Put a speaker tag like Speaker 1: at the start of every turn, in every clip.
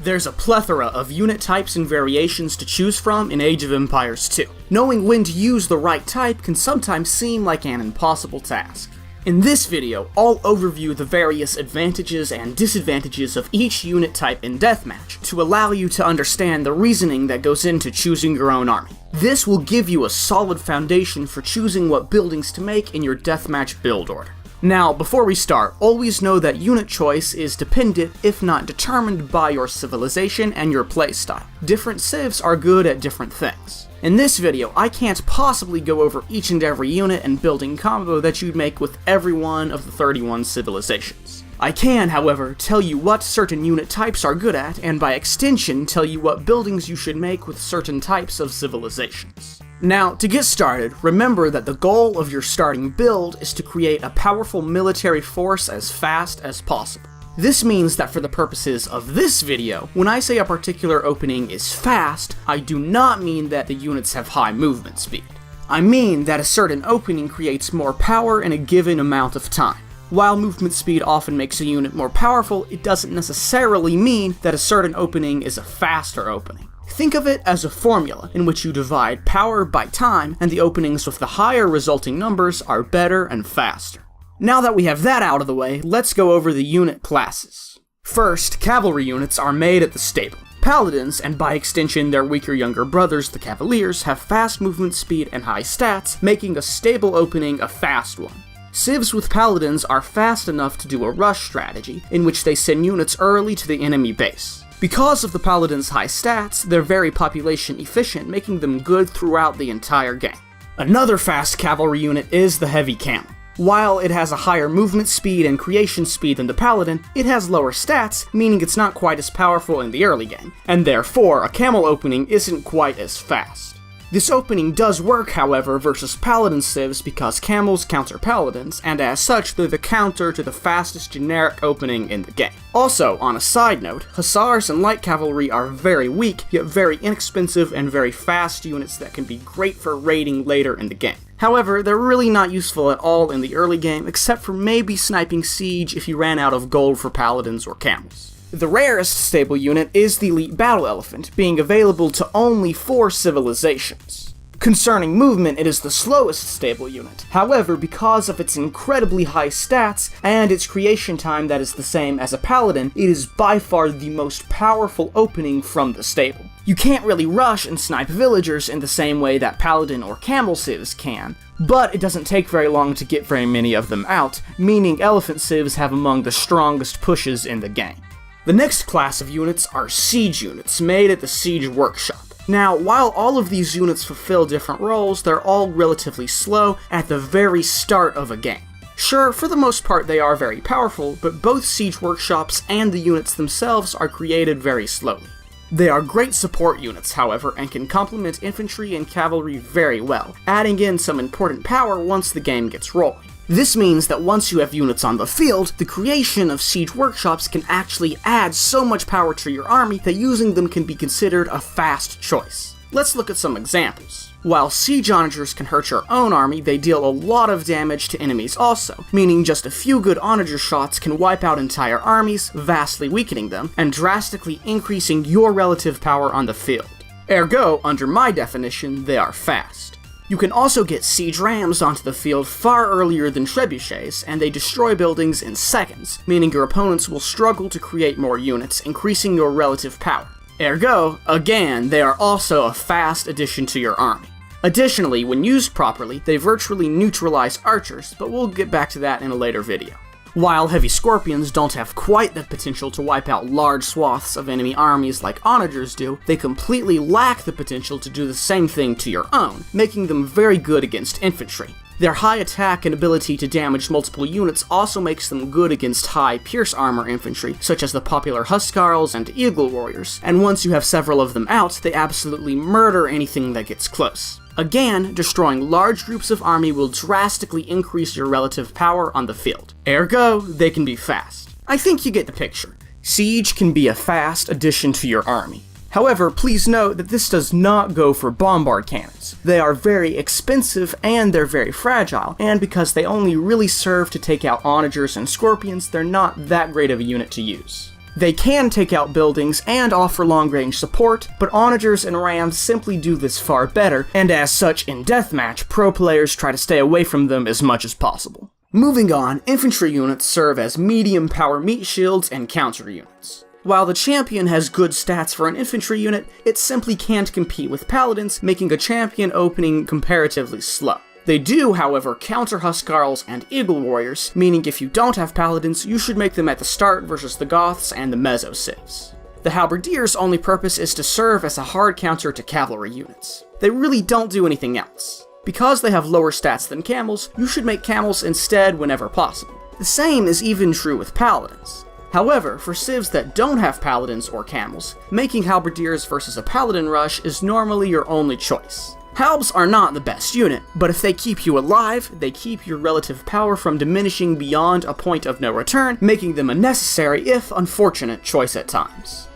Speaker 1: There's a plethora of unit types and variations to choose from in Age of Empires 2. Knowing when to use the right type can sometimes seem like an impossible task. In this video, I'll overview the various advantages and disadvantages of each unit type in Deathmatch to allow you to understand the reasoning that goes into choosing your own army. This will give you a solid foundation for choosing what buildings to make in your Deathmatch build order. Now, before we start, always know that unit choice is dependent, if not determined, by your civilization and your playstyle. Different civs are good at different things. In this video, I can't possibly go over each and every unit and building combo that you'd make with every one of the 31 civilizations. I can, however, tell you what certain unit types are good at, and by extension tell you what buildings you should make with certain types of civilizations. Now, to get started, remember that the goal of your starting build is to create a powerful military force as fast as possible. This means that for the purposes of this video, when I say a particular opening is fast, I do not mean that the units have high movement speed. I mean that a certain opening creates more power in a given amount of time. While movement speed often makes a unit more powerful, it doesn't necessarily mean that a certain opening is a faster opening. Think of it as a formula in which you divide power by time, and the openings with the higher resulting numbers are better and faster. Now that we have that out of the way, let's go over the unit classes. First, cavalry units are made at the stable. Paladins, and by extension their weaker younger brothers, the Cavaliers, have fast movement speed and high stats, making a stable opening a fast one. Civs with Paladins are fast enough to do a rush strategy, in which they send units early to the enemy base. Because of the Paladins' high stats, they're very population efficient, making them good throughout the entire game. Another fast cavalry unit is the Heavy Camel. While it has a higher movement speed and creation speed than the Paladin, it has lower stats, meaning it's not quite as powerful in the early game, and therefore a camel opening isn't quite as fast. This opening does work, however, versus Paladin civs because camels counter Paladins, and as such they're the counter to the fastest generic opening in the game. Also, on a side note, Hussars and Light Cavalry are very weak, yet very inexpensive and very fast units that can be great for raiding later in the game. However, they're really not useful at all in the early game, except for maybe sniping siege if you ran out of gold for Paladins or camels. The rarest stable unit is the Elite Battle Elephant, being available to only 4 civilizations. Concerning movement, it is the slowest stable unit. However, because of its incredibly high stats and its creation time that is the same as a Paladin, it is by far the most powerful opening from the stable. You can't really rush and snipe villagers in the same way that Paladin or Camel civs can, but it doesn't take very long to get very many of them out, meaning Elephant civs have among the strongest pushes in the game. The next class of units are siege units, made at the Siege Workshop. Now, while all of these units fulfill different roles, they're all relatively slow at the very start of a game. Sure, for the most part they are very powerful, but both Siege Workshops and the units themselves are created very slowly. They are great support units, however, and can complement infantry and cavalry very well, adding in some important power once the game gets rolling. This means that once you have units on the field, the creation of siege workshops can actually add so much power to your army that using them can be considered a fast choice. Let's look at some examples. While siege onagers can hurt your own army, they deal a lot of damage to enemies also, meaning just a few good onager shots can wipe out entire armies, vastly weakening them, and drastically increasing your relative power on the field. Ergo, under my definition, they are fast. You can also get siege rams onto the field far earlier than trebuchets, and they destroy buildings in seconds, meaning your opponents will struggle to create more units, increasing your relative power. Ergo, again, they are also a fast addition to your army. Additionally, when used properly, they virtually neutralize archers, but we'll get back to that in a later video. While heavy scorpions don't have quite the potential to wipe out large swaths of enemy armies like onagers do, they completely lack the potential to do the same thing to your own, making them very good against infantry. Their high attack and ability to damage multiple units also makes them good against high pierce armor infantry, such as the popular Huskarls and Eagle Warriors, and once you have several of them out, they absolutely murder anything that gets close. Again, destroying large groups of army will drastically increase your relative power on the field. Ergo, they can be fast. I think you get the picture. Siege can be a fast addition to your army. However, please note that this does not go for bombard cannons. They are very expensive and they're very fragile, and because they only really serve to take out onagers and scorpions, they're not that great of a unit to use. They can take out buildings and offer long-range support, but onagers and rams simply do this far better, and as such in deathmatch, pro players try to stay away from them as much as possible. Moving on, infantry units serve as medium power meat shields and counter units. While the champion has good stats for an infantry unit, it simply can't compete with paladins, making a champion opening comparatively slow. They do, however, counter Huskarls and Eagle Warriors, meaning if you don't have paladins, you should make them at the start versus the Goths and the Meso Civs. The Halberdier's only purpose is to serve as a hard counter to cavalry units. They really don't do anything else. Because they have lower stats than camels, you should make camels instead whenever possible. The same is even true with paladins. However, for civs that don't have paladins or camels, making halberdiers versus a paladin rush is normally your only choice. Halbs are not the best unit, but if they keep you alive, they keep your relative power from diminishing beyond a point of no return, making them a necessary, if unfortunate, choice at times.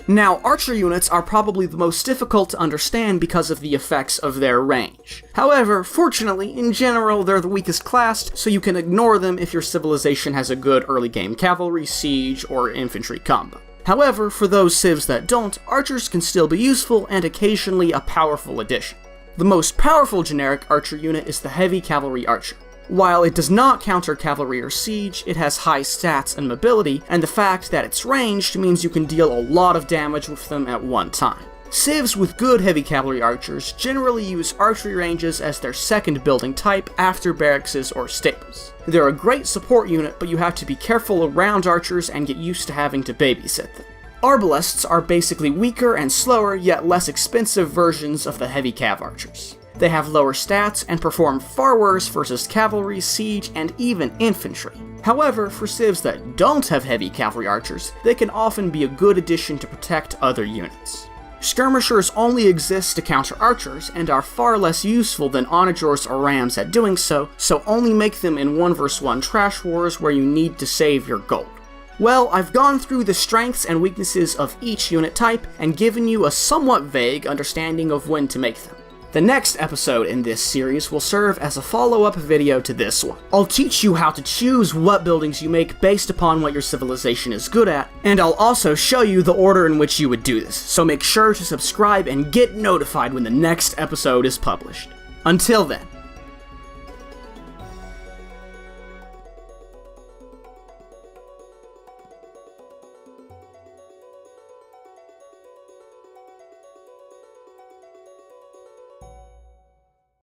Speaker 1: Now, archer units are probably the most difficult to understand because of the effects of their range. However, fortunately, in general, they're the weakest classed, so you can ignore them if your civilization has a good early game cavalry, siege, or infantry combo. However, for those civs that don't, archers can still be useful and occasionally a powerful addition. The most powerful generic archer unit is the heavy cavalry archer. While it does not counter cavalry or siege, it has high stats and mobility, and the fact that it's ranged means you can deal a lot of damage with them at one time. Civs with good heavy cavalry archers generally use archery ranges as their second building type after barracks or stables. They're a great support unit, but you have to be careful around archers and get used to having to babysit them. Arbalests are basically weaker and slower, yet less expensive versions of the heavy cav archers. They have lower stats and perform far worse versus cavalry, siege, and even infantry. However, for civs that don't have heavy cavalry archers, they can often be a good addition to protect other units. Skirmishers only exist to counter archers, and are far less useful than onagers or rams at doing so only make them in 1 vs 1 trash wars where you need to save your gold. Well, I've gone through the strengths and weaknesses of each unit type, and given you a somewhat vague understanding of when to make them. The next episode in this series will serve as a follow-up video to this one. I'll teach you how to choose what buildings you make based upon what your civilization is good at, and I'll also show you the order in which you would do this, so make sure to subscribe and get notified when the next episode is published. Until then,